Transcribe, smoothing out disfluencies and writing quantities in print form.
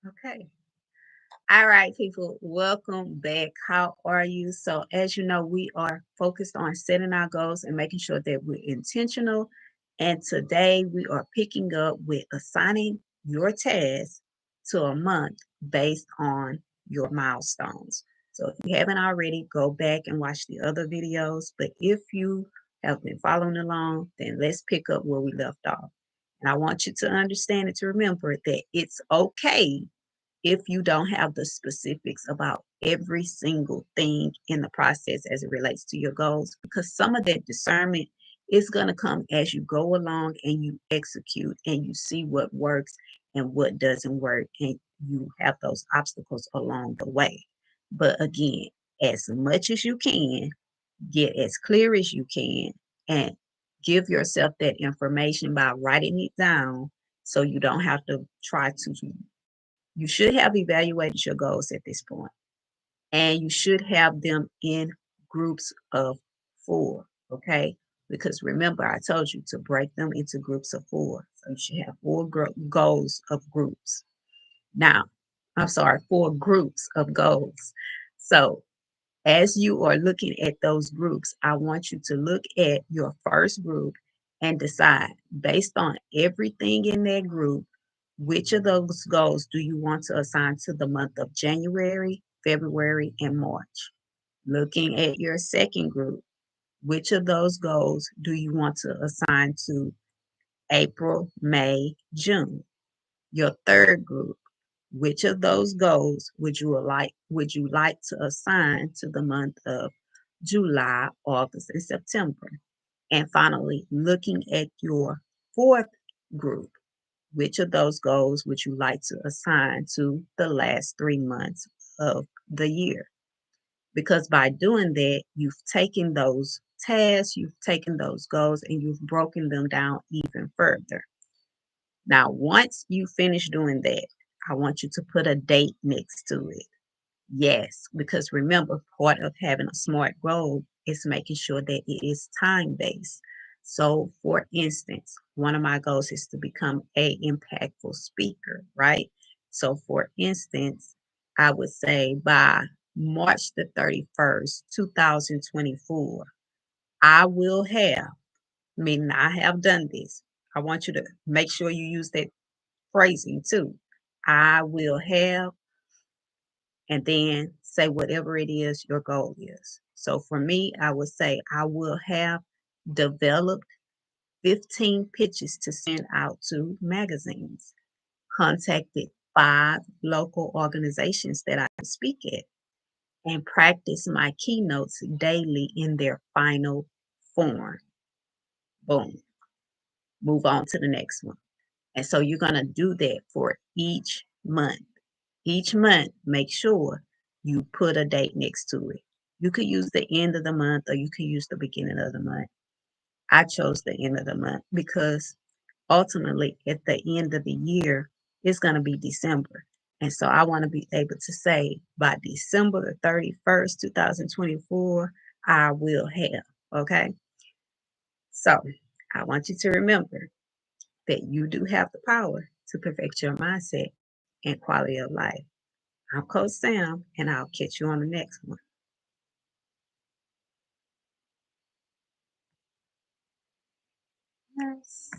Okay. All right, people, welcome back. How are you? So, as you know, we are focused on setting our goals and making sure that we're intentional. And today we are picking up with assigning your task to a month based on your milestones. So, if you haven't already, go back and watch the other videos. But if you have been following along, then let's pick up where we left off. And I want you to understand and to remember that it's okay if you don't have the specifics about every single thing in the process as it relates to your goals, because some of that discernment is going to come as you go along and you execute and you see what works and what doesn't work, and you have those obstacles along the way. But again, as much as you can, get as clear as you can and give yourself that information by writing it down so you don't have to try to. You should have evaluated your goals at this point, and you should have them in groups of four. Okay. Because remember, I told you to break them into groups of four. So you should have four goals of groups. Now, I'm sorry, four groups of goals. So as you are looking at those groups, I want you to look at your first group and decide, based on everything in that group, which of those goals do you want to assign to the month of January, February, and March? Looking at your second group, which of those goals do you want to assign to April, May, June? Your third group, which of those goals would you like to assign to the month of July, August, and September? And finally, looking at your fourth group, which of those goals would you like to assign to the last 3 months of the year? Because by doing that, you've taken those tasks, you've taken those goals, and you've broken them down even further. Now, once you finish doing that, I want you to put a date next to it. Yes, because remember, part of having a smart goal is making sure that it is time based. So, for instance, one of my goals is to become a impactful speaker, right? So, for instance, I would say by March the 31st, 2024, I will have, meaning I have done this. I want you to make sure you use that phrasing too. I will have, and then say whatever it is your goal is. So for me, I would say I will have developed 15 pitches to send out to magazines, contacted 5 local organizations that I speak at, and practice my keynotes daily in their final form. Boom. Move on to the next one. And so you're going to do that for each month. Each month, make sure you put a date next to it. You could use the end of the month or you could use the beginning of the month. I chose the end of the month because ultimately at the end of the year, it's going to be December. And so I want to be able to say by December the 31st, 2024, I will have. Okay. So I want you to remember that you do have the power to perfect your mindset and quality of life. I'm Coach Sam, and I'll catch you on the next one. Yes.